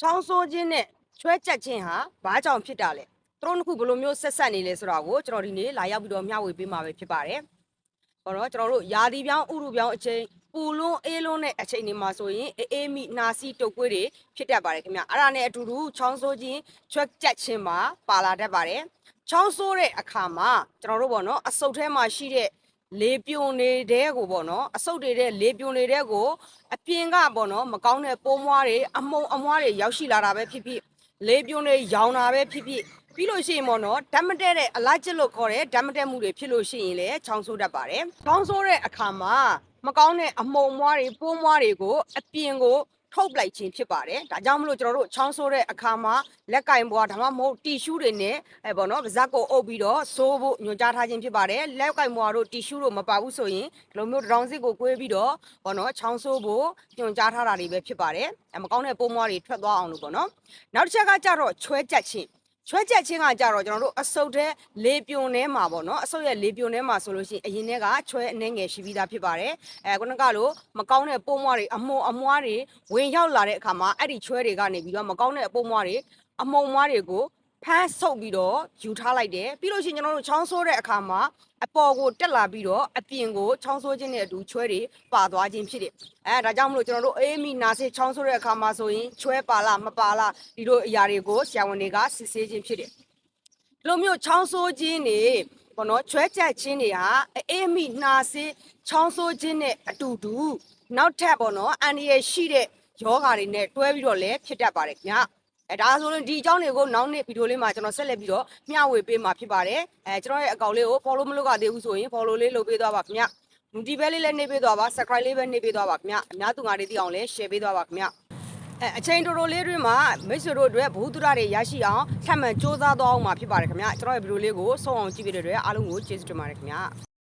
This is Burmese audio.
ချောင်းဆိုးခြင်းနဲ့ချွဲချက်ခြင်းဟာဘာကြောင့်ဖြစ်တာလဲသူတို့နှစ်ခုဘယ်လိုမျိုးဆက်ဆက်နေလဲဆိုတာကိုကျွန်တော်ဒီနေ့လာရောက်ပြီးတော့မျှဝေပေးမှာပဲဖြစ်ပါတယ်။ဟောတော့ကျွန်တော်တို့ယာဒီပြောင်းဥရုပြောင်းအချိန်ပူလွန်းအေးလွန်းတဲ့အချိန်တွေမှာဆိုရင်အေးမိနာစီတုပ်ကွေးတွေဖြစ်တတ်ပါတယ်ခင်ဗျ။အဲ့ဒါနဲ့အတူတူချောင်းဆိုးခြင်းချွဲချက်ခြင်းမှာပါလာတတ်ပါတယ်။ချောင်းဆိုးတဲ့အခါမှာကျွန်တော်တို့ပေါ့နော်အဆုတ်ထဲမှာရှိတဲ့လေပြွန်နေတဲ့ကိုပေါ့နော်အဆုတ်တွေတဲ့လေပြွန်နေတဲ့ကိုအပြင်ကပေါ့နော်မကောင်းတဲ့ပိုးမွားတွေအမုံအမွားတွေရောက်ရှိလာတာပဲဖြစ်ဖြစ်လေပြွန်တွေရောင်တာပဲဖြစ်ဖြစ်ပြီးလို့ရှိရင်ပေါ့နော်ဓာတ်မတည့်တဲ့အလားကျစ်လို့ခေါ်တဲ့ဓာတ်မတည့်မှုတွေဖြစ်လို့ရှိရင်လည်းချောင်းဆိုးတတ်ပါတယ်ချောင်းဆိုးတဲ့အခါမှာမကောင်းတဲ့အမုံမွားတွေပိုးမွားတွေကိုအပြင်ကိုထုတ်ပလိုက်ခြင်းဖြစ်ပါတယ်ဒါကြောင့်မလို့ကျွန်တော်တို့ချောင်းဆိုးတဲ့အခါမှာလက်ကင်ဘွားဒါမှမဟုတ်တီရှူးတွေနဲ့ပေါ့နော်ပါးစပ်ကိုအုပ်ပြီးတော့ဆိုးဖို့ညွှန်ကြားထားခြင်းဖြစ်ပါတယ်လက်ကင်ဘွားတို့တီရှူးတို့မပါဘူးဆိုရင်ဒီလိုမျိုးတရောင်စစ်ကိုကွေးပြီးတော့ပေါ့နော်ချောင်းဆိုးဖို့ညွှန်ကြားထားတာတွေပဲဖြစ်ပါတယ်မကောင်းတဲ့ပိုးမွားတွေထွက်သွားအောင်လို့ပေါ့နော်နောက်တစ်ချက်ကကြတော့ချွဲကြက်ခြင်းချွဲချက်ချင်းကကြတော့ကျွန်တော်တို့အဆုတ်ထဲလေပြွန်ထဲမှာပေါ့နော်အဆုတ်ရဲ့လေပြွန်ထဲမှာဆိုလို့ရှိရင်အရင်ကချွဲအနှဲငယ်ရှိပြီးသားဖြစ်ပါတယ်ခုနကလို့မကောင်းတဲ့ပိုးမွားတွေအမုံအမွားတွေဝင်ရောက်လာတဲ့အခါမှာအဲ့ဒီချွဲတွေကနေပြီးတော့မကောင်းတဲ့ပိုးမွားတွေအမုံမွားတွေကိုဖမ်းဆုပ်ပြီးတော့ယူထားလိုက်တယ်ပြီးလို့ရှိရင်ကျွန်တော်တို့ချောင်းဆိုးတဲ့အခါမှာအပေါ်ကိုတက်လာပြီးတော့အပြင်ကိုချောင်းဆိုးခြင်းနဲ့အတူချွဲတွေပါသွားခြင်းဖြစ်တယ်ဒါကြောင့်မလို့ကျွန်တော်တို့အေးမီနာဆေးချောင်းဆိုးတဲ့အခါမှာဆိုရင်ချွဲပါလားမပါလားဒီလိုအရာတွေကိုဆရာဝန်တွေကစစ်ဆေးခြင်းဖြစ်တယ်ဒီလိုမျိုးချောင်းဆိုးခြင်းတွေပေါ့နော်ချွဲချက်ခြင်းတွေဟာအေးမီနာဆေးချောင်းဆိုးခြင်းနဲ့အတူတူနောက်ထပ်ပေါ့နော်အန်ဒီရရှိတဲ့ယောဂါတွေနဲ့တွဲပြီးတော့လည်းဖြစ်တတ်ပါတယ်ခင်ဗျာဒါဆိုရင်ဒီအကြောင်းတွေကိုနောက်နေ့ဗီဒီယိုလေးမှာကျွန်တော်ဆက်လက်ပြီးတော့မျှဝေပေးမှာဖြစ်ပါတယ်ကျွန်တော်ရဲ့အကောင့်လေးကို follow မလုပ်ရသေးဘူးဆိုရင် follow လေးလုပ်ပေးသွားပါခင်ဗျဒီဘဲလေးလည်းနှိပ်ပေးသွားပါ subscribe လေးပဲနှိပ်ပေးသွားပါခင်ဗျအများသူငါတွေသိအောင်လည်း share ပေးသွားပါခင်ဗျအချိန်တိုတိုလေးတွေမှာမိတ်ဆွေတို့အတွက်ဘုဒ္ဓရတွေရရှိအောင်ထပ်မံစ조사သွားအောင်မှာဖြစ်ပါတယ်ခင်ဗျကျွန်တော်ရဲ့ဗီဒီယိုလေးကိုဆုံးအောင်ကြည့်ပေးတဲ့အတွက်အားလုံးကိုကျေးဇူးတင်ပါတယ်ခင်ဗျ